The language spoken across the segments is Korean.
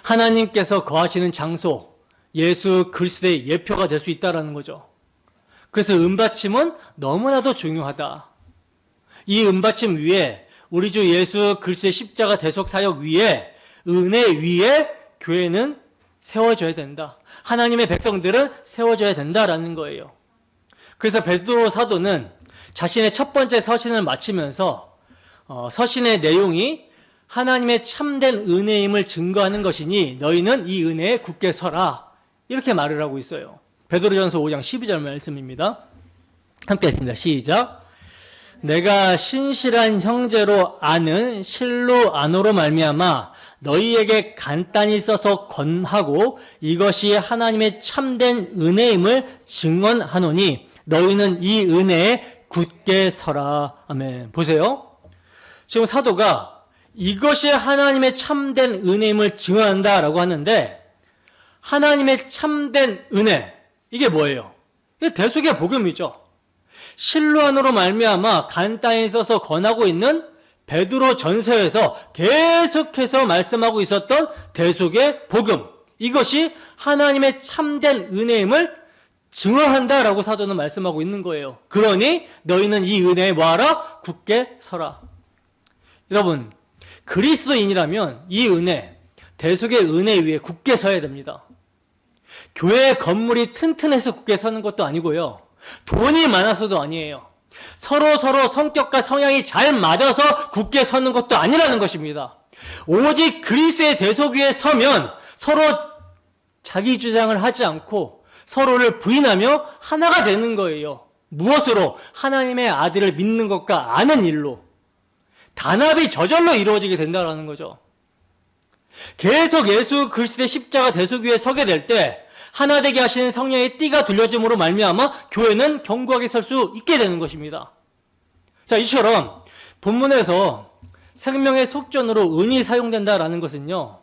하나님께서 거하시는 장소, 예수 그리스도의 예표가 될 수 있다는 거죠. 그래서 은받침은 너무나도 중요하다. 이 은받침 위에 우리 주 예수 그리스도의 십자가 대속 사역 위에 은혜 위에 교회는 세워져야 된다. 하나님의 백성들은 세워져야 된다라는 거예요. 그래서 베드로 사도는 자신의 첫 번째 서신을 마치면서 서신의 내용이 하나님의 참된 은혜임을 증거하는 것이니 너희는 이 은혜에 굳게 서라. 이렇게 말을 하고 있어요. 베드로전서 5장 12절 말씀입니다. 함께 했습니다. 시작. 내가 신실한 형제로 아는 실로 아노로 말미암아 너희에게 간단히 써서 권하고 이것이 하나님의 참된 은혜임을 증언하노니 너희는 이 은혜에 굳게 서라. 아멘. 보세요. 지금 사도가 이것이 하나님의 참된 은혜임을 증언한다라고 하는데 하나님의 참된 은혜 이게 뭐예요? 이게 대속의 복음이죠. 실로 안으로 말미암아 간단히 써서 권하고 있는 베드로 전서에서 계속해서 말씀하고 있었던 대속의 복음 이것이 하나님의 참된 은혜임을 증언한다라고 사도는 말씀하고 있는 거예요. 그러니 너희는 이 은혜에 뭐하라? 굳게 서라. 여러분 그리스도인이라면 이 은혜 대속의 은혜 위에 굳게 서야 됩니다. 교회 건물이 튼튼해서 굳게 서는 것도 아니고요. 돈이 많아서도 아니에요. 서로 성격과 성향이 잘 맞아서 굳게 서는 것도 아니라는 것입니다. 오직 그리스도의 대속 위에 서면 서로 자기 주장을 하지 않고 서로를 부인하며 하나가 되는 거예요. 무엇으로? 하나님의 아들을 믿는 것과 아는 일로. 단합이 저절로 이루어지게 된다는 거죠. 계속 예수 그리스도의 십자가 대속 위에 서게 될 때 하나 되게 하시는 성령의 띠가 둘려짐으로 말미암아 교회는 견고하게 설 수 있게 되는 것입니다. 자, 이처럼 본문에서 생명의 속전으로 은이 사용된다라는 것은요.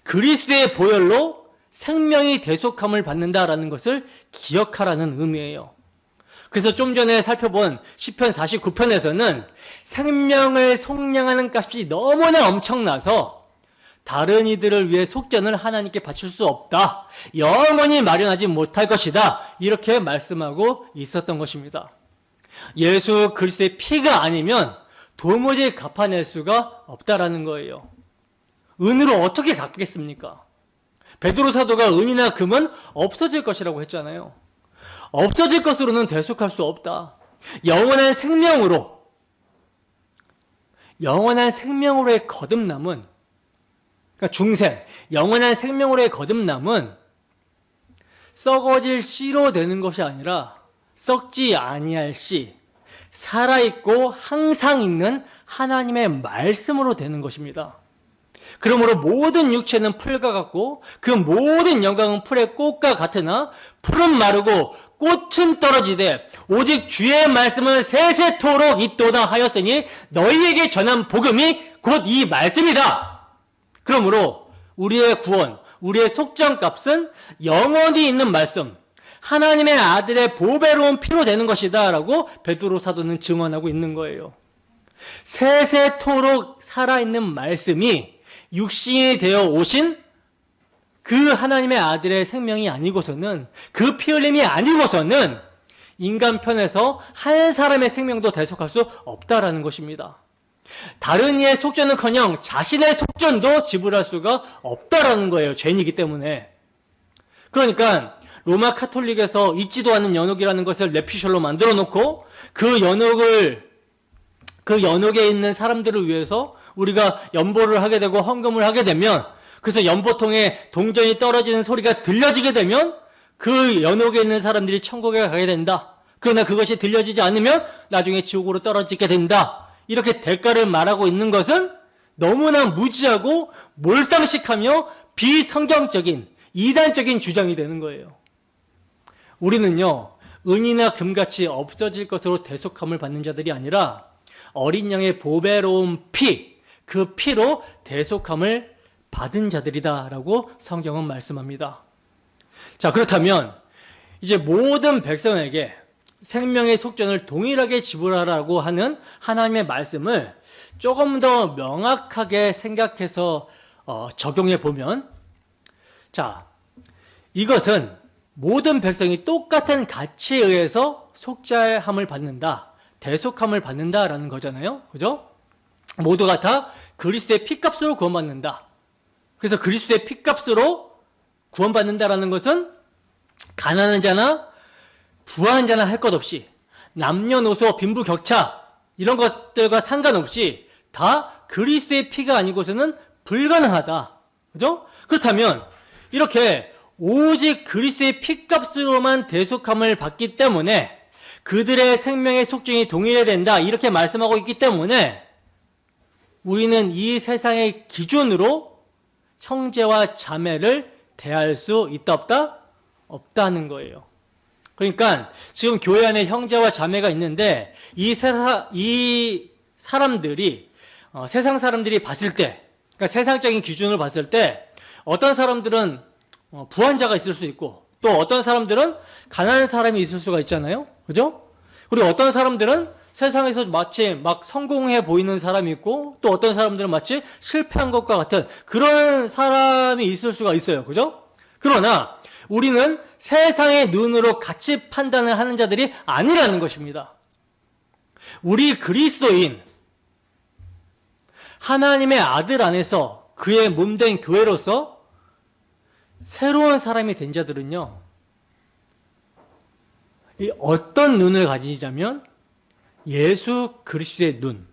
그리스도의 보혈로 생명이 대속함을 받는다라는 것을 기억하라는 의미예요. 그래서 좀 전에 살펴본 시편 49편에서는 생명을 속량하는 값이 너무나 엄청나서 다른 이들을 위해 속전을 하나님께 바칠 수 없다. 영원히 마련하지 못할 것이다. 이렇게 말씀하고 있었던 것입니다. 예수 그리스도의 피가 아니면 도무지 갚아낼 수가 없다라는 거예요. 은으로 어떻게 갚겠습니까? 베드로 사도가 은이나 금은 없어질 것이라고 했잖아요. 없어질 것으로는 대속할 수 없다. 영원한 생명으로의 거듭남은, 그러니까 중생, 영원한 생명으로의 거듭남은 썩어질 씨로 되는 것이 아니라 썩지 아니할 씨, 살아있고 항상 있는 하나님의 말씀으로 되는 것입니다. 그러므로 모든 육체는 풀과 같고 그 모든 영광은 풀의 꽃과 같으나 풀은 마르고 꽃은 떨어지되 오직 주의 말씀은 세세토록 있도다 하였으니 너희에게 전한 복음이 곧 이 말씀이다. 그러므로 우리의 구원, 우리의 속전값은 영원히 있는 말씀, 하나님의 아들의 보배로운 피로 되는 것이다 라고 베드로 사도는 증언하고 있는 거예요. 세세토록 살아있는 말씀이 육신이 되어 오신 그 하나님의 아들의 생명이 아니고서는, 그 피 흘림이 아니고서는 인간 편에서 한 사람의 생명도 대속할 수 없다라는 것입니다. 다른 이의 속전은커녕 자신의 속전도 지불할 수가 없다라는 거예요. 죄인이기 때문에. 그러니까 로마 카톨릭에서 있지도 않은 연옥이라는 것을 레피셜로 만들어 놓고 그 연옥에 있는 사람들을 위해서 우리가 연보를 하게 되고 헌금을 하게 되면, 그래서 연보통에 동전이 떨어지는 소리가 들려지게 되면 그 연옥에 있는 사람들이 천국에 가게 된다. 그러나 그것이 들려지지 않으면 나중에 지옥으로 떨어지게 된다. 이렇게 대가를 말하고 있는 것은 너무나 무지하고 몰상식하며 비성경적인 이단적인 주장이 되는 거예요. 우리는요, 은이나 금같이 없어질 것으로 대속함을 받는 자들이 아니라 어린 양의 보배로운 피, 그 피로 대속함을 받은 자들이다라고 성경은 말씀합니다. 자, 그렇다면 이제 모든 백성에게 생명의 속전을 동일하게 지불하라고 하는 하나님의 말씀을 조금 더 명확하게 생각해서 적용해 보면 자, 이것은 모든 백성이 똑같은 가치에 의해서 속죄함을 받는다, 대속함을 받는다라는 거잖아요. 그죠? 모두가 다 그리스도의 피값으로 구원받는다. 그래서 그리스도의 피값으로 구원받는다라는 것은 가난한 자나 부한 자나 할 것 없이, 남녀노소 빈부격차 이런 것들과 상관없이 다 그리스도의 피가 아니고서는 불가능하다. 그죠? 그렇다면 이렇게 오직 그리스도의 피값으로만 대속함을 받기 때문에 그들의 생명의 속죄이 동일해야 된다, 이렇게 말씀하고 있기 때문에 우리는 이 세상의 기준으로 형제와 자매를 대할 수 있다 없다? 없다는 거예요. 그러니까 지금 교회 안에 형제와 자매가 있는데 이 사람들이 세상 사람들이 봤을 때, 그러니까 세상적인 기준으로 봤을 때 어떤 사람들은 부한 자가 있을 수 있고, 또 어떤 사람들은 가난한 사람이 있을 수가 있잖아요. 그죠? 그리고 어떤 사람들은 세상에서 마치 막 성공해 보이는 사람이 있고, 또 어떤 사람들은 마치 실패한 것과 같은 그런 사람이 있을 수가 있어요. 그죠? 그러나 우리는 세상의 눈으로 가치 판단을 하는 자들이 아니라는 것입니다. 우리 그리스도인, 하나님의 아들 안에서 그의 몸된 교회로서 새로운 사람이 된 자들은요, 이 어떤 눈을 가지자면 예수 그리스도의 눈,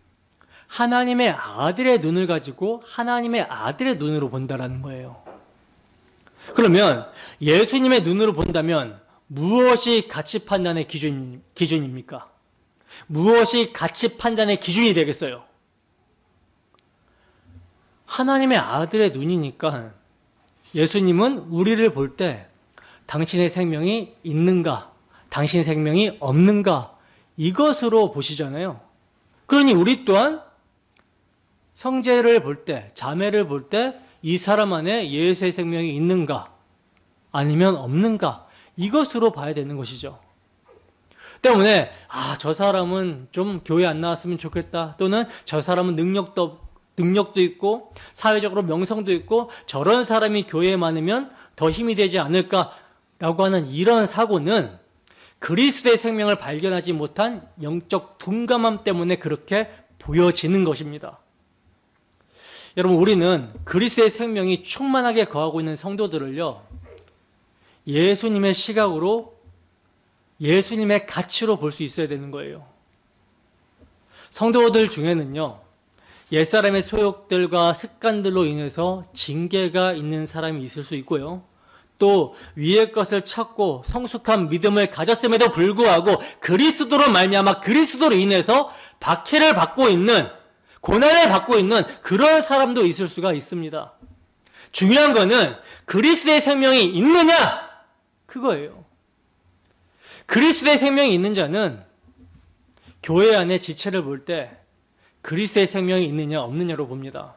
하나님의 아들의 눈을 가지고 하나님의 아들의 눈으로 본다라는 거예요. 그러면 예수님의 눈으로 본다면 무엇이 가치 판단의 기준입니까? 무엇이 가치 판단의 기준이 되겠어요? 하나님의 아들의 눈이니까 예수님은 우리를 볼 때 당신의 생명이 있는가, 당신의 생명이 없는가, 이것으로 보시잖아요. 그러니 우리 또한 형제를 볼 때, 자매를 볼 때 이 사람 안에 예수의 생명이 있는가 아니면 없는가, 이것으로 봐야 되는 것이죠. 때문에 저 사람은 좀 교회 안 나왔으면 좋겠다, 또는 저 사람은 능력도 있고 사회적으로 명성도 있고 저런 사람이 교회에 많으면 더 힘이 되지 않을까라고 하는 이런 사고는 그리스도의 생명을 발견하지 못한 영적 둔감함 때문에 그렇게 보여지는 것입니다. 여러분, 우리는 그리스도의 생명이 충만하게 거하고 있는 성도들을요, 예수님의 시각으로, 예수님의 가치로 볼 수 있어야 되는 거예요. 성도들 중에는요, 옛사람의 소욕들과 습관들로 인해서 징계가 있는 사람이 있을 수 있고요, 또 위의 것을 찾고 성숙한 믿음을 가졌음에도 불구하고 그리스도로 말미암아 그리스도로 인해서 박해를 받고 있는, 고난을 받고 있는 그런 사람도 있을 수가 있습니다. 중요한 거는 그리스도의 생명이 있느냐, 그거예요. 그리스도의 생명이 있는 자는 교회 안에 지체를 볼 때 그리스도의 생명이 있느냐 없느냐로 봅니다.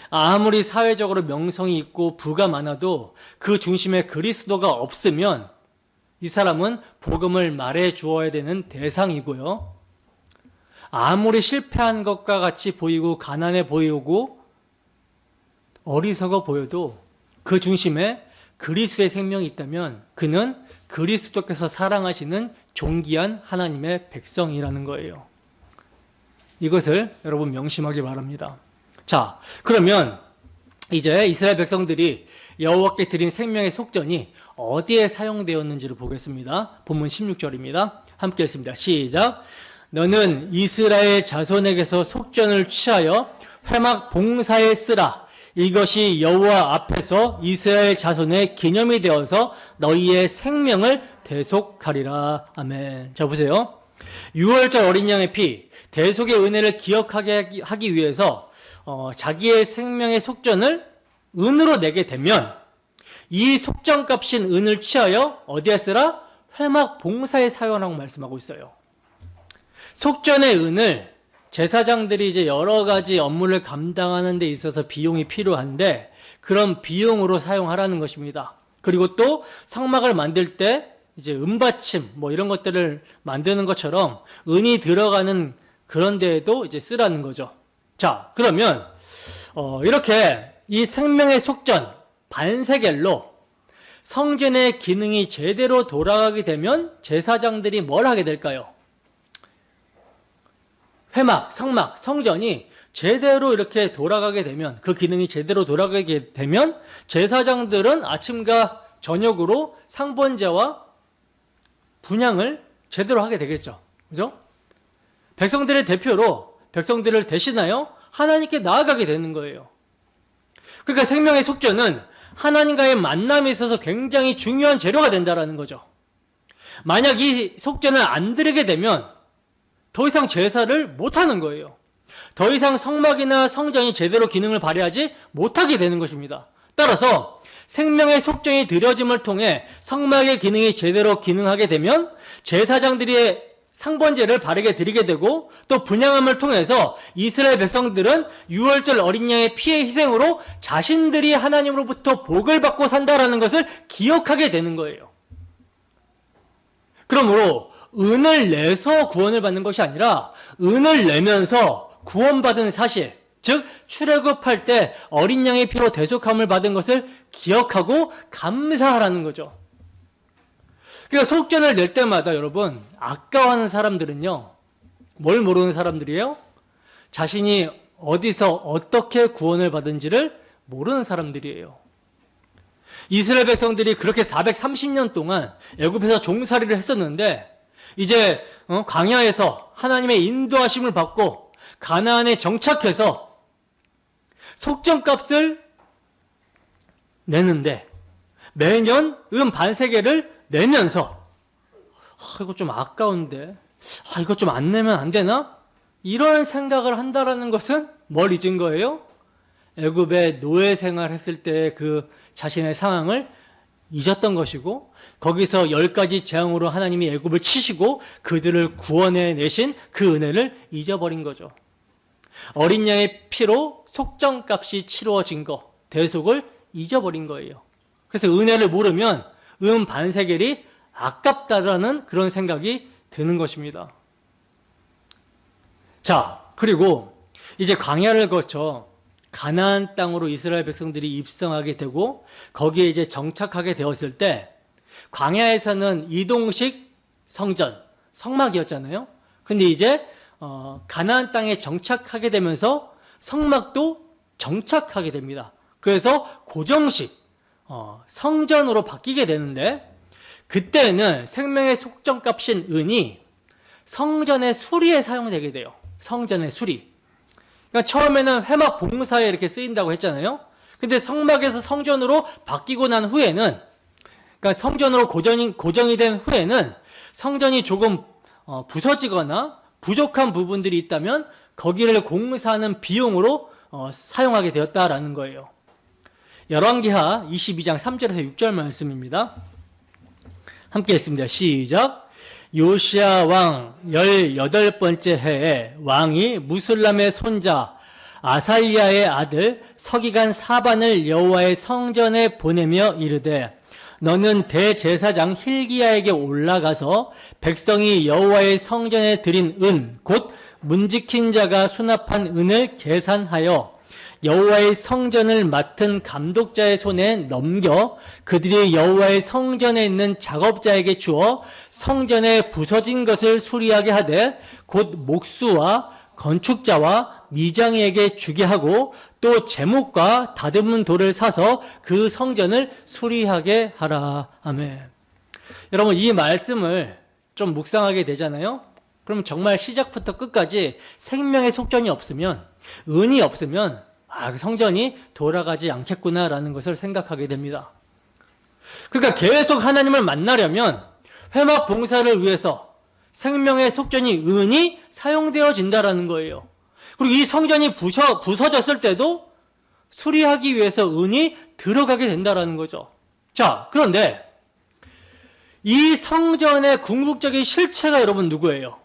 아무리 사회적으로 명성이 있고 부가 많아도 그 중심에 그리스도가 없으면 이 사람은 복음을 말해 주어야 되는 대상이고요, 아무리 실패한 것과 같이 보이고 가난해 보이고 어리석어 보여도 그 중심에 그리스도의 생명이 있다면 그는 그리스도께서 사랑하시는 존귀한 하나님의 백성이라는 거예요. 이것을 여러분 명심하기 바랍니다. 자, 그러면 이제 이스라엘 백성들이 여호와께 드린 생명의 속전이 어디에 사용되었는지를 보겠습니다. 본문 16절입니다. 함께 읽습니다. 시작. 너는 이스라엘 자손에게서 속전을 취하여 회막 봉사에 쓰라. 이것이 여호와 앞에서 이스라엘 자손의 기념이 되어서 너희의 생명을 대속하리라. 아멘. 자, 보세요. 6월절 어린 양의 피, 대속의 은혜를 기억하게 하기 위해서 자기의 생명의 속전을 은으로 내게 되면 이 속전값인 은을 취하여 어디에 쓰라? 회막 봉사에 사용하라고 말씀하고 있어요. 속전의 은을 제사장들이 이제 여러 가지 업무를 감당하는 데 있어서 비용이 필요한데 그런 비용으로 사용하라는 것입니다. 그리고 또 성막을 만들 때 이제 은받침 뭐 이런 것들을 만드는 것처럼 은이 들어가는 그런 데에도 이제 쓰라는 거죠. 자, 그러면 이렇게 이 생명의 속전, 반세겔로 성전의 기능이 제대로 돌아가게 되면 제사장들이 뭘 하게 될까요? 회막, 성막, 성전이 제대로 이렇게 돌아가게 되면, 그 기능이 제대로 돌아가게 되면 제사장들은 아침과 저녁으로 상번제와 분향을 제대로 하게 되겠죠. 그죠? 백성들의 대표로 백성들을 대신하여 하나님께 나아가게 되는 거예요. 그러니까 생명의 속죄는 하나님과의 만남에 있어서 굉장히 중요한 재료가 된다는 거죠. 만약 이 속죄는 안 드리게 되면 더 이상 제사를 못하는 거예요. 더 이상 성막이나 성전이 제대로 기능을 발휘하지 못하게 되는 것입니다. 따라서 생명의 속죄이 드려짐을 통해 성막의 기능이 제대로 기능하게 되면 제사장들이 상번제를 바르게 드리게 되고, 또 분향함을 통해서 이스라엘 백성들은 유월절 어린 양의 피의 희생으로 자신들이 하나님으로부터 복을 받고 산다라는 것을 기억하게 되는 거예요. 그러므로 은을 내서 구원을 받는 것이 아니라 은을 내면서 구원받은 사실, 즉 출애굽할 때 어린 양의 피로 대속함을 받은 것을 기억하고 감사하라는 거죠. 그러니까 속죄를 낼 때마다 여러분, 아까워하는 사람들은요, 뭘 모르는 사람들이에요? 자신이 어디서 어떻게 구원을 받은지를 모르는 사람들이에요. 이스라엘 백성들이 그렇게 430년 동안 애굽에서 종살이를 했었는데, 이제 광야에서 하나님의 인도하심을 받고 가나안에 정착해서 속전값을 내는데, 매년 반세겔을 내면서 이거 좀 아까운데, 이거 좀 안 내면 안 되나? 이런 생각을 한다라는 것은 뭘 잊은 거예요? 애굽의 노예 생활했을 때 그 자신의 상황을 잊었던 것이고, 거기서 10가지 재앙으로 하나님이 애굽을 치시고 그들을 구원해 내신 그 은혜를 잊어버린 거죠. 어린 양의 피로 속정값이 치루어진 거, 대속을 잊어버린 거예요. 그래서 은혜를 모르면 반세겔이 아깝다라는 그런 생각이 드는 것입니다. 자, 그리고 이제 광야를 거쳐 가나안 땅으로 이스라엘 백성들이 입성하게 되고 거기에 이제 정착하게 되었을 때, 광야에서는 이동식 성전, 성막이었잖아요. 근데 이제 가나안 땅에 정착하게 되면서 성막도 정착하게 됩니다. 그래서 고정식 성전으로 바뀌게 되는데, 그때는 생명의 속정값인 은이 성전의 수리에 사용되게 돼요. 성전의 수리. 그러니까 처음에는 회막 봉사에 이렇게 쓰인다고 했잖아요. 근데 성막에서 성전으로 바뀌고 난 후에는, 그러니까 성전으로 고정이 된 후에는 성전이 조금 부서지거나 부족한 부분들이 있다면 거기를 공사하는 비용으로 사용하게 되었다라는 거예요. 열왕기하 22장 3절에서 6절 말씀입니다. 함께 했습니다. 시작. 요시야 왕 18번째 해에 왕이 무술람의 손자 아살리아의 아들 서기관 사반을 여호와의 성전에 보내며 이르되, 너는 대제사장 힐기야에게 올라가서 백성이 여호와의 성전에 드린 은, 곧 문지킨 자가 수납한 은을 계산하여 여호와의 성전을 맡은 감독자의 손에 넘겨 그들이 여호와의 성전에 있는 작업자에게 주어 성전에 부서진 것을 수리하게 하되, 곧 목수와 건축자와 미장이에게 주게 하고 또 제목과 다듬은 돌을 사서 그 성전을 수리하게 하라. 아멘. 여러분, 이 말씀을 좀 묵상하게 되잖아요. 그럼 정말 시작부터 끝까지 생명의 속전이 없으면, 은이 없으면 그 성전이 돌아가지 않겠구나라는 것을 생각하게 됩니다. 그러니까 계속 하나님을 만나려면 회막 봉사를 위해서 생명의 속전이 은이 사용되어진다라는 거예요. 그리고 이 성전이 부서졌을 때도 수리하기 위해서 은이 들어가게 된다라는 거죠. 자, 그런데 이 성전의 궁극적인 실체가 여러분 누구예요?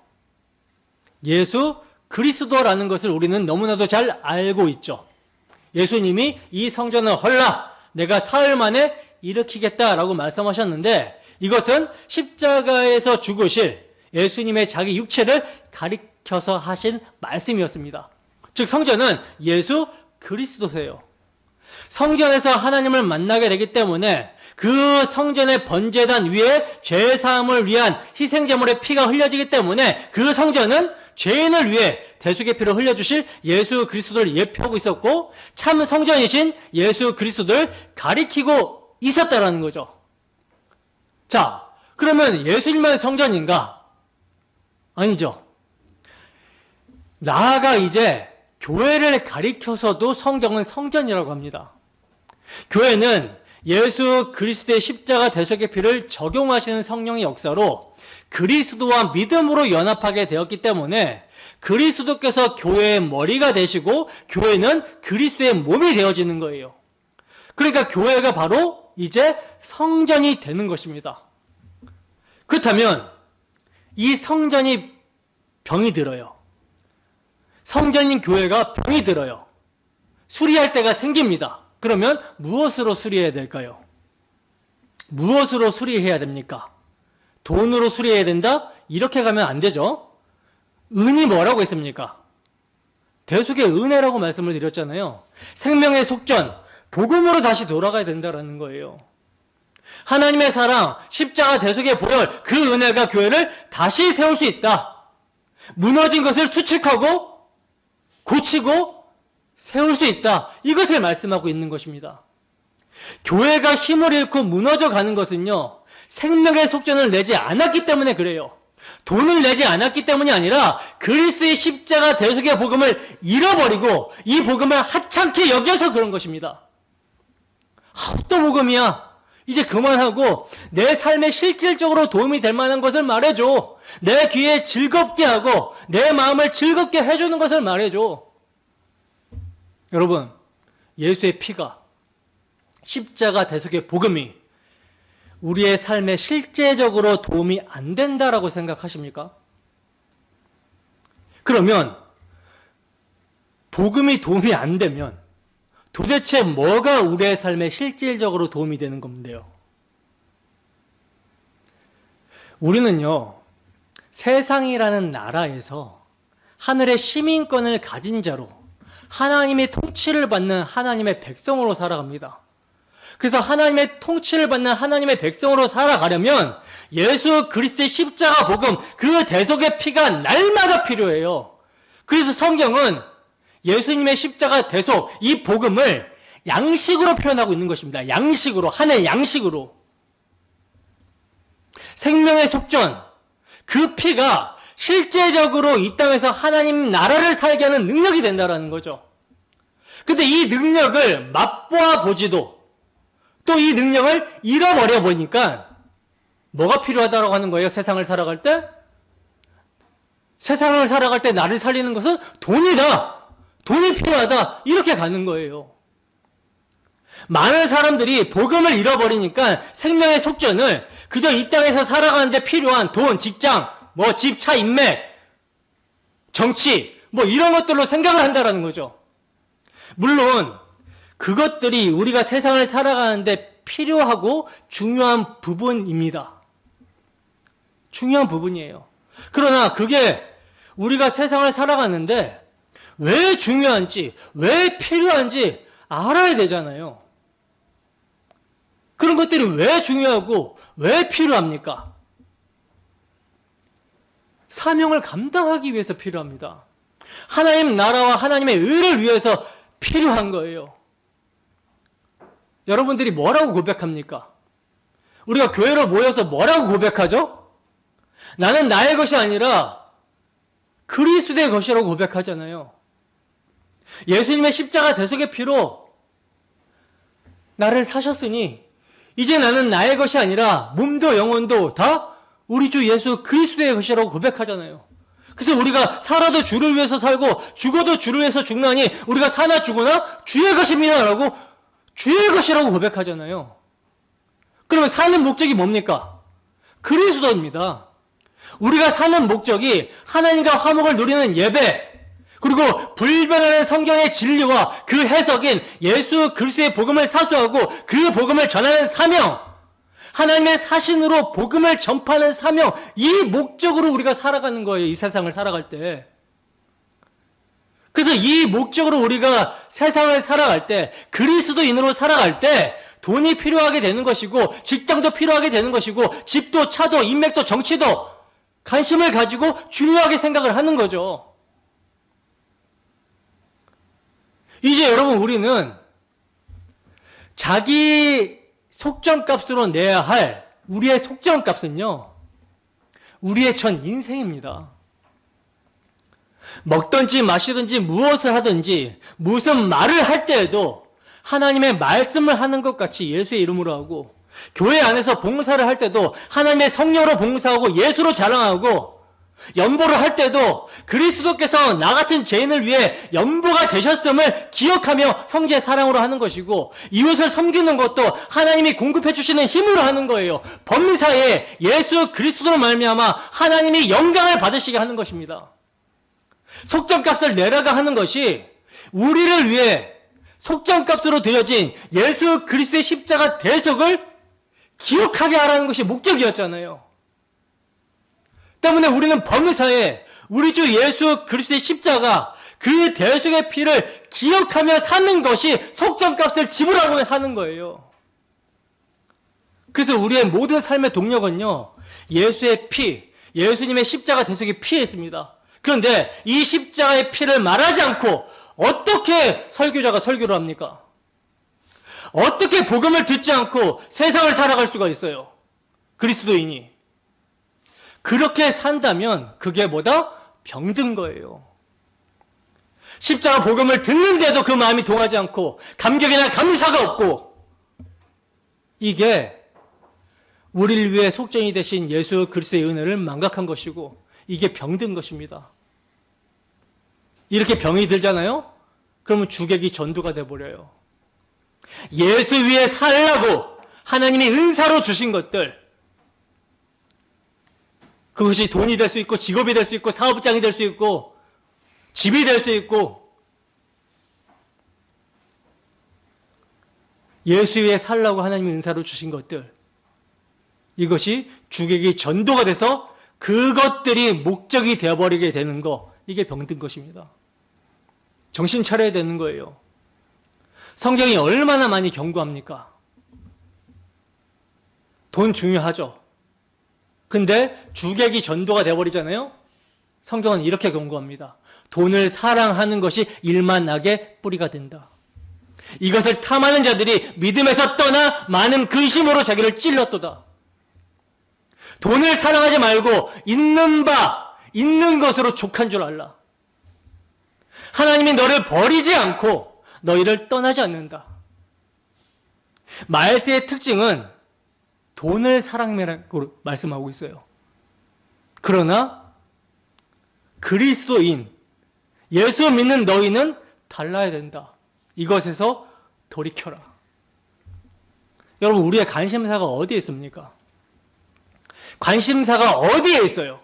예수 그리스도라는 것을 우리는 너무나도 잘 알고 있죠. 예수님이 이 성전을 헐라, 내가 사흘 만에 일으키겠다라고 말씀하셨는데, 이것은 십자가에서 죽으실 예수님의 자기 육체를 가리켜서 하신 말씀이었습니다. 즉 성전은 예수 그리스도세요. 성전에서 하나님을 만나게 되기 때문에 그 성전의 번제단 위에 죄사함을 위한 희생제물의 피가 흘려지기 때문에 그 성전은 죄인을 위해 대속의 피를 흘려주실 예수 그리스도를 예표하고 있었고 참 성전이신 예수 그리스도를 가리키고 있었다라는 거죠. 자, 그러면 예수님만 성전인가? 아니죠. 나아가 이제 교회를 가리켜서도 성경은 성전이라고 합니다. 교회는 예수 그리스도의 십자가 대속의 피를 적용하시는 성령의 역사로 그리스도와 믿음으로 연합하게 되었기 때문에 그리스도께서 교회의 머리가 되시고 교회는 그리스도의 몸이 되어지는 거예요. 그러니까 교회가 바로 이제 성전이 되는 것입니다. 그렇다면 이 성전이 병이 들어요. 성전인 교회가 병이 들어요. 수리할 때가 생깁니다. 그러면 무엇으로 수리해야 될까요? 무엇으로 수리해야 됩니까? 돈으로 수리해야 된다? 이렇게 가면 안 되죠. 은이 뭐라고 했습니까? 대속의 은혜라고 말씀을 드렸잖아요. 생명의 속전, 복음으로 다시 돌아가야 된다는 거예요. 하나님의 사랑, 십자가 대속의 보혈, 그 은혜가 교회를 다시 세울 수 있다. 무너진 것을 수축하고 고치고 세울 수 있다. 이것을 말씀하고 있는 것입니다. 교회가 힘을 잃고 무너져 가는 것은요, 생명의 속전을 내지 않았기 때문에 그래요. 돈을 내지 않았기 때문이 아니라 그리스도의 십자가 대속의 복음을 잃어버리고 이 복음을 하찮게 여겨서 그런 것입니다. 또 복음이야. 이제 그만하고 내 삶에 실질적으로 도움이 될 만한 것을 말해줘. 내 귀에 즐겁게 하고 내 마음을 즐겁게 해주는 것을 말해줘. 여러분, 예수의 피가, 십자가 대속의 복음이 우리의 삶에 실제적으로 도움이 안 된다라고 생각하십니까? 그러면 복음이 도움이 안 되면 도대체 뭐가 우리의 삶에 실질적으로 도움이 되는 건데요? 우리는요, 세상이라는 나라에서 하늘의 시민권을 가진 자로 하나님의 통치를 받는 하나님의 백성으로 살아갑니다. 그래서 하나님의 통치를 받는 하나님의 백성으로 살아가려면 예수 그리스도의 십자가 복음, 그 대속의 피가 날마다 필요해요. 그래서 성경은 예수님의 십자가 대속, 이 복음을 양식으로 표현하고 있는 것입니다. 양식으로, 하나의 양식으로. 생명의 속전, 그 피가 실제적으로 이 땅에서 하나님 나라를 살게 하는 능력이 된다는 거죠. 근데 이 능력을 맛보아 보지도 또 이 능력을 잃어버려 보니까 뭐가 필요하다고 하는 거예요? 세상을 살아갈 때? 세상을 살아갈 때 나를 살리는 것은 돈이다. 돈이 필요하다. 이렇게 가는 거예요. 많은 사람들이 복음을 잃어버리니까 생명의 속전을 그저 이 땅에서 살아가는데 필요한 돈, 직장, 뭐 집, 차, 인맥, 정치, 뭐 이런 것들로 생각을 한다는 거죠. 물론 그것들이 우리가 세상을 살아가는데 필요하고 중요한 부분입니다. 중요한 부분이에요. 그러나 그게 우리가 세상을 살아가는데 왜 중요한지, 왜 필요한지 알아야 되잖아요. 그런 것들이 왜 중요하고 왜 필요합니까? 사명을 감당하기 위해서 필요합니다. 하나님 나라와 하나님의 의를 위해서 필요한 거예요. 여러분들이 뭐라고 고백합니까? 우리가 교회로 모여서 뭐라고 고백하죠? 나는 나의 것이 아니라 그리스도의 것이라고 고백하잖아요. 예수님의 십자가 대속의 피로 나를 사셨으니 이제 나는 나의 것이 아니라 몸도 영혼도 다 우리 주 예수 그리스도의 것이라고 고백하잖아요. 그래서 우리가 살아도 주를 위해서 살고 죽어도 주를 위해서 죽나니 우리가 사나 죽으나 주의 것입니다 라고 주의 것이라고 고백하잖아요. 그러면 사는 목적이 뭡니까? 그리스도입니다. 우리가 사는 목적이 하나님과 화목을 누리는 예배, 그리고 불변하는 성경의 진리와 그 해석인 예수 그리스도의 복음을 사수하고 그 복음을 전하는 사명, 하나님의 사신으로 복음을 전파하는 사명, 이 목적으로 우리가 살아가는 거예요. 이 세상을 살아갈 때. 그래서 이 목적으로 우리가 세상을 살아갈 때, 그리스도인으로 살아갈 때 돈이 필요하게 되는 것이고, 직장도 필요하게 되는 것이고, 집도 차도 인맥도 정치도 관심을 가지고 중요하게 생각을 하는 거죠. 이제 여러분, 우리는 자기 속전값으로 내야 할 우리의 속전값은요, 우리의 전 인생입니다. 먹든지 마시든지 무엇을 하든지 무슨 말을 할 때에도 하나님의 말씀을 하는 것 같이 예수의 이름으로 하고, 교회 안에서 봉사를 할 때도 하나님의 성령으로 봉사하고 예수로 자랑하고, 연보를 할 때도 그리스도께서 나 같은 죄인을 위해 연보가 되셨음을 기억하며 형제 사랑으로 하는 것이고, 이웃을 섬기는 것도 하나님이 공급해 주시는 힘으로 하는 거예요. 범사에 예수 그리스도로 말미암아 하나님이 영광을 받으시게 하는 것입니다. 속전값을 내라가 하는 것이 우리를 위해 속전값으로 드려진 예수 그리스도의 십자가 대속을 기억하게 하라는 것이 목적이었잖아요. 때문에 우리는 범사에 우리 주 예수 그리스도의 십자가, 그 대속의 피를 기억하며 사는 것이 속전값을 지불하고 사는 거예요. 그래서 우리의 모든 삶의 동력은요, 예수의 피, 예수님의 십자가 대속의 피에 있습니다. 그런데 이 십자가의 피를 말하지 않고 어떻게 설교자가 설교를 합니까? 어떻게 복음을 듣지 않고 세상을 살아갈 수가 있어요? 그리스도인이. 그렇게 산다면 그게 뭐다? 병든 거예요. 십자가 복음을 듣는데도 그 마음이 동하지 않고 감격이나 감사가 없고, 이게 우리를 위해 속전이 되신 예수 그리스도의 은혜를 망각한 것이고, 이게 병든 것입니다. 이렇게 병이 들잖아요? 그러면 주객이 전도가 돼버려요. 예수 위에 살라고 하나님이 은사로 주신 것들, 그것이 돈이 될 수 있고 직업이 될 수 있고 사업장이 될 수 있고 집이 될 수 있고, 예수 위에 살라고 하나님이 은사로 주신 것들, 이것이 주객이 전도가 돼서 그것들이 목적이 되어버리게 되는 거, 이게 병든 것입니다. 정신 차려야 되는 거예요. 성경이 얼마나 많이 경고합니까? 돈 중요하죠. 근데 주객이 전도가 되어버리잖아요. 성경은 이렇게 경고합니다. 돈을 사랑하는 것이 일만하게 뿌리가 된다. 이것을 탐하는 자들이 믿음에서 떠나 많은 근심으로 자기를 찔렀도다. 돈을 사랑하지 말고 있는 바, 있는 것으로 족한 줄 알라. 하나님이 너를 버리지 않고 너희를 떠나지 않는다. 말세의 특징은 돈을 사랑하라고 말씀하고 있어요. 그러나 그리스도인, 예수 믿는 너희는 달라야 된다. 이것에서 돌이켜라. 여러분, 우리의 관심사가 어디에 있습니까? 관심사가 어디에 있어요?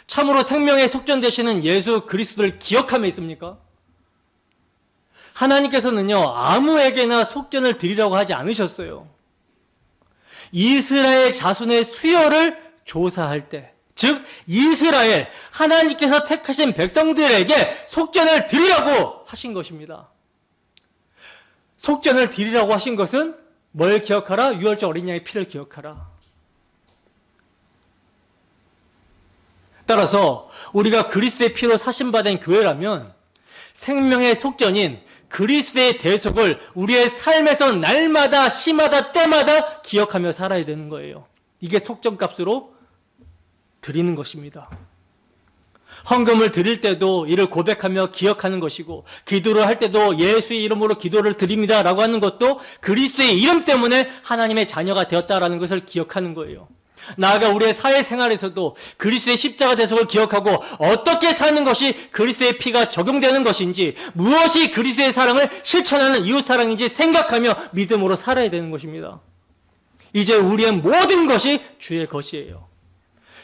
참으로 생명의 속전 되시는 예수 그리스도를 기억함에 있습니까? 하나님께서는요, 아무에게나 속전을 드리라고 하지 않으셨어요. 이스라엘 자손의 수요를 조사할 때, 즉 이스라엘, 하나님께서 택하신 백성들에게 속전을 드리라고 하신 것입니다. 속전을 드리라고 하신 것은 뭘 기억하라? 유월절 어린 양의 피를 기억하라. 따라서 우리가 그리스도의 피로 사심받은 교회라면 생명의 속전인 그리스도의 대속을 우리의 삶에서 날마다, 시마다, 때마다 기억하며 살아야 되는 거예요. 이게 속전값으로 드리는 것입니다. 헌금을 드릴 때도 이를 고백하며 기억하는 것이고, 기도를 할 때도 예수의 이름으로 기도를 드립니다 라고 하는 것도 그리스도의 이름 때문에 하나님의 자녀가 되었다라는 것을 기억하는 거예요. 나아가 우리의 사회생활에서도 그리스도의 십자가 대속을 기억하고 어떻게 사는 것이 그리스도의 피가 적용되는 것인지, 무엇이 그리스도의 사랑을 실천하는 이웃사랑인지 생각하며 믿음으로 살아야 되는 것입니다. 이제 우리의 모든 것이 주의 것이에요.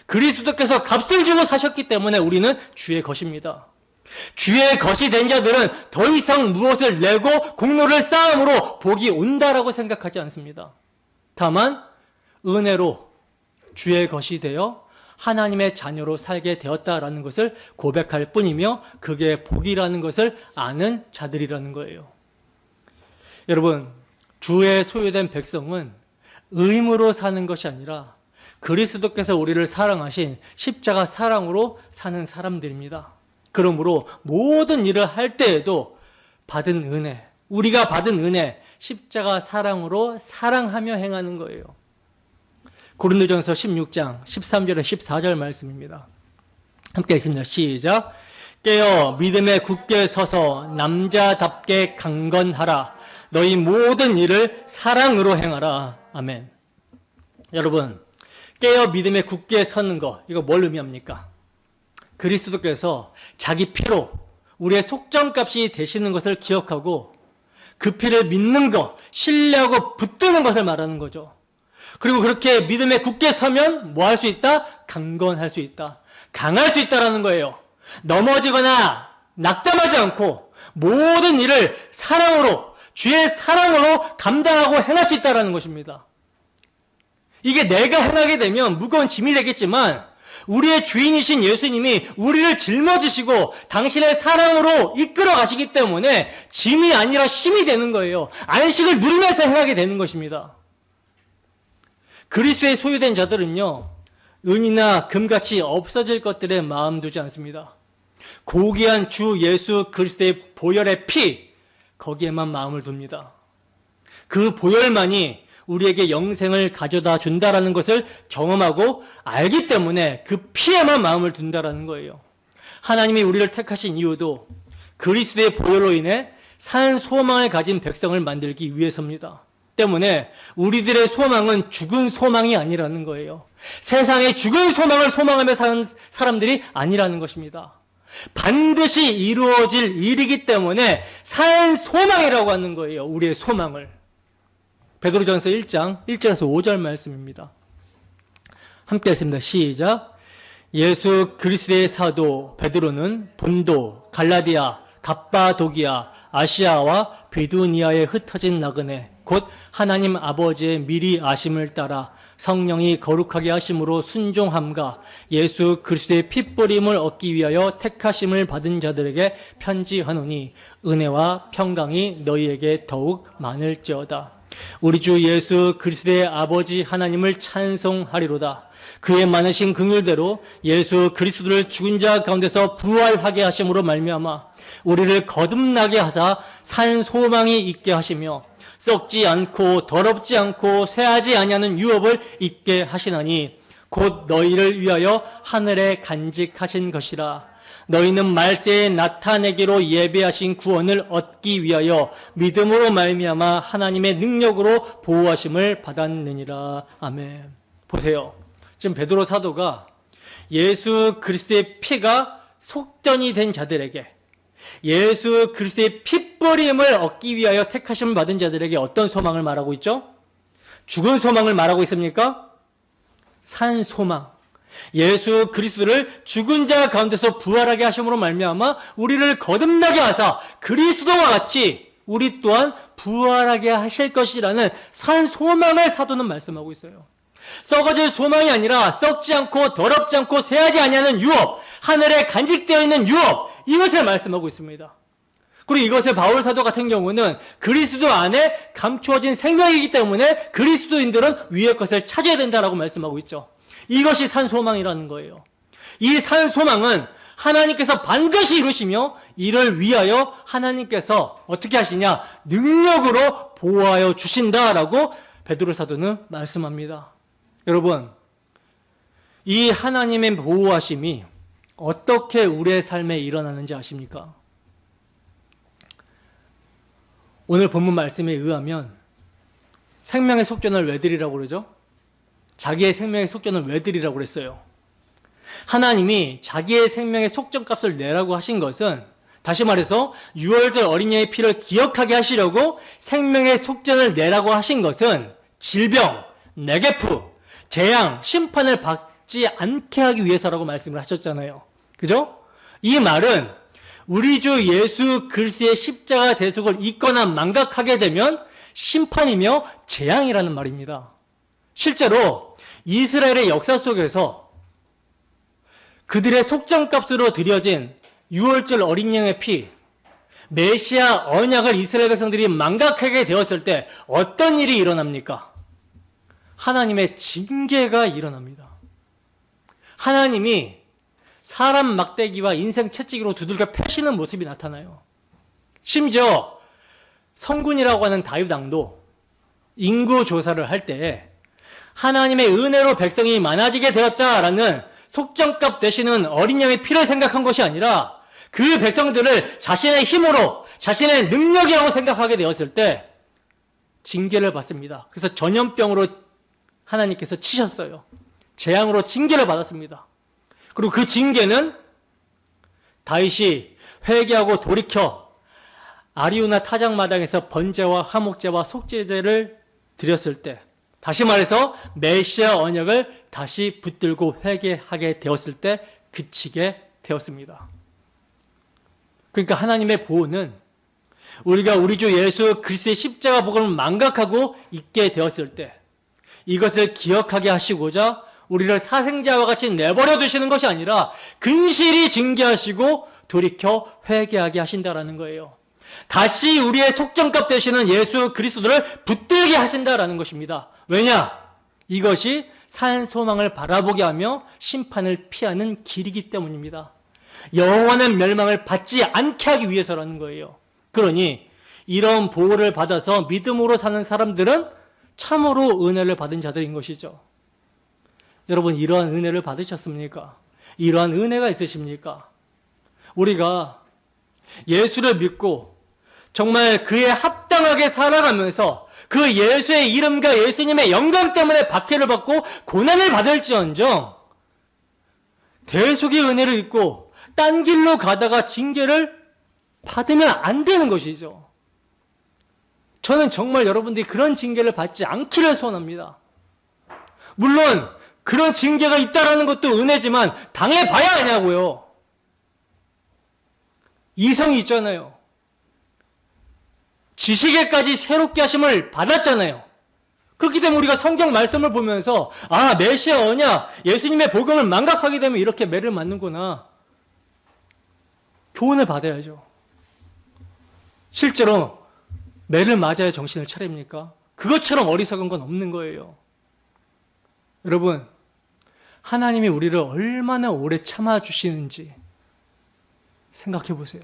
그리스도께서 값을 주고 사셨기 때문에 우리는 주의 것입니다. 주의 것이 된 자들은 더 이상 무엇을 내고 공로를 쌓음으로 복이 온다라고 생각하지 않습니다. 다만 은혜로 주의 것이 되어 하나님의 자녀로 살게 되었다라는 것을 고백할 뿐이며 그게 복이라는 것을 아는 자들이라는 거예요. 여러분, 주의 소유된 백성은 의무로 사는 것이 아니라 그리스도께서 우리를 사랑하신 십자가 사랑으로 사는 사람들입니다. 그러므로 모든 일을 할 때에도 받은 은혜, 우리가 받은 은혜, 십자가 사랑으로 사랑하며 행하는 거예요. 고린도전서 16장 13절에 14절 말씀입니다. 함께 읽습니다. 시작. 깨어 믿음에 굳게 서서 남자답게 강건하라. 너희 모든 일을 사랑으로 행하라. 아멘. 여러분, 깨어 믿음에 굳게 서는 거, 이거 뭘 의미합니까? 그리스도께서 자기 피로 우리의 속정값이 되시는 것을 기억하고 그 피를 믿는 것, 신뢰하고 붙드는 것을 말하는 거죠. 그리고 그렇게 믿음에 굳게 서면 뭐 할 수 있다? 강건할 수 있다. 강할 수 있다라는 거예요. 넘어지거나 낙담하지 않고 모든 일을 사랑으로, 주의 사랑으로 감당하고 행할 수 있다라는 것입니다. 이게 내가 행하게 되면 무거운 짐이 되겠지만 우리의 주인이신 예수님이 우리를 짊어지시고 당신의 사랑으로 이끌어 가시기 때문에 짐이 아니라 힘이 되는 거예요. 안식을 누리면서 행하게 되는 것입니다. 그리스도의 소유된 자들은요, 은이나 금같이 없어질 것들에 마음 두지 않습니다. 고귀한 주 예수 그리스도의 보혈의 피, 거기에만 마음을 둡니다. 그 보혈만이 우리에게 영생을 가져다 준다라는 것을 경험하고 알기 때문에 그 피에만 마음을 둔다라는 거예요. 하나님이 우리를 택하신 이유도 그리스도의 보혈로 인해 산 소망을 가진 백성을 만들기 위해서입니다. 때문에 우리들의 소망은 죽은 소망이 아니라는 거예요. 세상에 죽은 소망을 소망하며 사는 사람들이 아니라는 것입니다. 반드시 이루어질 일이기 때문에 산 소망이라고 하는 거예요. 우리의 소망을. 베드로전서 1장 1절에서 5절 말씀입니다. 함께 했습니다. 시작. 예수 그리스도의 사도 베드로는 본도, 갈라디아, 갑바도기아, 아시아와 비두니아에 흩어진 나그네 곧 하나님 아버지의 미리 아심을 따라 성령이 거룩하게 하심으로 순종함과 예수 그리스도의 핏뿌림을 얻기 위하여 택하심을 받은 자들에게 편지하노니 은혜와 평강이 너희에게 더욱 많을지어다. 우리 주 예수 그리스도의 아버지 하나님을 찬송하리로다. 그의 많으신 긍휼대로 예수 그리스도를 죽은 자 가운데서 부활하게 하심으로 말미암아 우리를 거듭나게 하사 산 소망이 있게 하시며 썩지 않고 더럽지 않고 쇠하지 아니하는 유업을 있게 하시나니 곧 너희를 위하여 하늘에 간직하신 것이라. 너희는 말세에 나타내기로 예배하신 구원을 얻기 위하여 믿음으로 말미암아 하나님의 능력으로 보호하심을 받았느니라. 아멘. 보세요. 지금 베드로 사도가 예수 그리스도의 피가 속전이 된 자들에게, 예수 그리스도의 핏뿌림을 얻기 위하여 택하심을 받은 자들에게 어떤 소망을 말하고 있죠? 죽은 소망을 말하고 있습니까? 산 소망. 예수 그리스도를 죽은 자 가운데서 부활하게 하심으로 말미암아 우리를 거듭나게 하사 그리스도와 같이 우리 또한 부활하게 하실 것이라는 산 소망을 사도는 말씀하고 있어요. 썩어질 소망이 아니라 썩지 않고 더럽지 않고 쇠하지 아니하는 유업, 하늘에 간직되어 있는 유업, 이것을 말씀하고 있습니다. 그리고 이것을 바울 사도 같은 경우는 그리스도 안에 감추어진 생명이기 때문에 그리스도인들은 위의 것을 찾아야 된다라고 말씀하고 있죠. 이것이 산 소망이라는 거예요. 이 산 소망은 하나님께서 반드시 이루시며 이를 위하여 하나님께서 어떻게 하시냐? 능력으로 보호하여 주신다라고 베드로 사도는 말씀합니다. 여러분, 이 하나님의 보호하심이 어떻게 우리의 삶에 일어나는지 아십니까? 오늘 본문 말씀에 의하면 생명의 속전을 왜 드리라고 그러죠? 자기의 생명의 속전을 왜 드리라고 그랬어요? 하나님이 자기의 생명의 속전값을 내라고 하신 것은, 다시 말해서 유월절 어린이의 피를 기억하게 하시려고 생명의 속전을 내라고 하신 것은 질병, 네게프, 재앙, 심판을 받지 않게 하기 위해서라고 말씀을 하셨잖아요. 그죠? 이 말은 우리 주 예수 그리스도의 십자가 대속을 잊거나 망각하게 되면 심판이며 재앙이라는 말입니다. 실제로 이스라엘의 역사 속에서 그들의 속전값으로 드려진 유월절 어린 양의 피, 메시아 언약을 이스라엘 백성들이 망각하게 되었을 때 어떤 일이 일어납니까? 하나님의 징계가 일어납니다. 하나님이 사람 막대기와 인생 채찍으로 두들겨 패시는 모습이 나타나요. 심지어 성군이라고 하는 다윗 왕도 인구 조사를 할 때 하나님의 은혜로 백성이 많아지게 되었다라는 속전값 되시는 어린 양의 피를 생각한 것이 아니라 그 백성들을 자신의 힘으로, 자신의 능력이라고 생각하게 되었을 때 징계를 받습니다. 그래서 전염병으로 하나님께서 치셨어요. 재앙으로 징계를 받았습니다. 그리고 그 징계는 다윗이 회개하고 돌이켜 아리우나 타작마당에서 번제와 화목제와 속죄제를 드렸을 때, 다시 말해서 메시아 언약을 다시 붙들고 회개하게 되었을 때 그치게 되었습니다. 그러니까 하나님의 보호는 우리가 우리 주 예수 그리스도의 십자가 복음을 망각하고 있게 되었을 때 이것을 기억하게 하시고자 우리를 사생자와 같이 내버려 두시는 것이 아니라 근실히 징계하시고 돌이켜 회개하게 하신다라는 거예요. 다시 우리의 속전값 되시는 예수 그리스도를 붙들게 하신다라는 것입니다. 왜냐? 이것이 산 소망을 바라보게 하며 심판을 피하는 길이기 때문입니다. 영원한 멸망을 받지 않게 하기 위해서라는 거예요. 그러니 이런 보호를 받아서 믿음으로 사는 사람들은 참으로 은혜를 받은 자들인 것이죠. 여러분, 이러한 은혜를 받으셨습니까? 이러한 은혜가 있으십니까? 우리가 예수를 믿고 정말 그에 합당하게 살아가면서 그 예수의 이름과 예수님의 영광 때문에 박해를 받고 고난을 받을지언정 대속의 은혜를 잊고 딴 길로 가다가 징계를 받으면 안 되는 것이죠. 저는 정말 여러분들이 그런 징계를 받지 않기를 소원합니다. 물론 그런 징계가 있다라는 것도 은혜지만 당해봐야 하냐고요. 이성이 있잖아요. 지식에까지 새롭게 하심을 받았잖아요. 그렇기 때문에 우리가 성경 말씀을 보면서 메시아 언약, 예수님의 복음을 망각하게 되면 이렇게 매를 맞는구나. 교훈을 받아야죠. 실제로 매를 맞아야 정신을 차립니까? 그것처럼 어리석은 건 없는 거예요. 여러분, 하나님이 우리를 얼마나 오래 참아주시는지 생각해 보세요.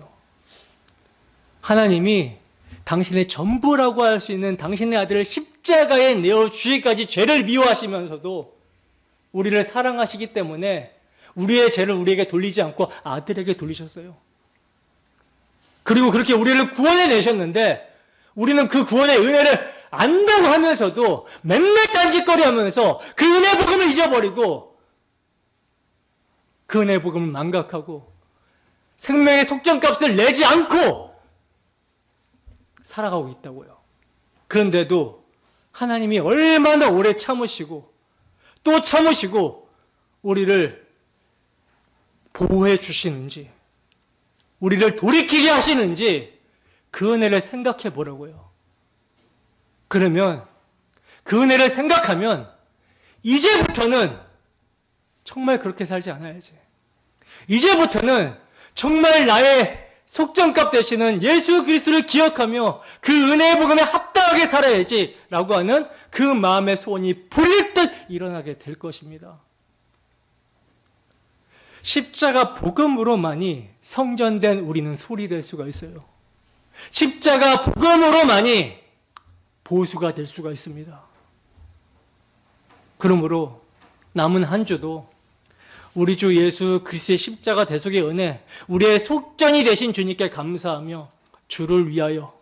하나님이 당신의 전부라고 할 수 있는 당신의 아들을 십자가에 내어주기까지 죄를 미워하시면서도 우리를 사랑하시기 때문에 우리의 죄를 우리에게 돌리지 않고 아들에게 돌리셨어요. 그리고 그렇게 우리를 구원해 내셨는데 우리는 그 구원의 은혜를 안다고 하면서도 맨날 딴짓거리 하면서 그 은혜 복음을 잊어버리고 그 은혜 복음을 망각하고 생명의 속전값을 내지 않고 살아가고 있다고요. 그런데도 하나님이 얼마나 오래 참으시고 또 참으시고 우리를 보호해 주시는지, 우리를 돌이키게 하시는지 그 은혜를 생각해 보라고요. 그러면 그 은혜를 생각하면 이제부터는 정말 그렇게 살지 않아야지. 이제부터는 정말 나의 속전값 되시는 예수 그리스도를 기억하며 그 은혜의 복음에 합당하게 살아야지 라고 하는 그 마음의 소원이 불릴 듯 일어나게 될 것입니다. 십자가 복음으로만이 성전된 우리는 소리될 수가 있어요. 십자가 복음으로만이 보수가 될 수가 있습니다. 그러므로 남은 한 주도 우리 주 예수 그리스도의 십자가 대속의 은혜, 우리의 속전이 되신 주님께 감사하며 주를 위하여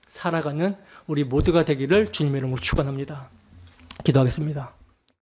살아가는 우리 모두가 되기를 주님의 이름으로 축원합니다. 기도하겠습니다.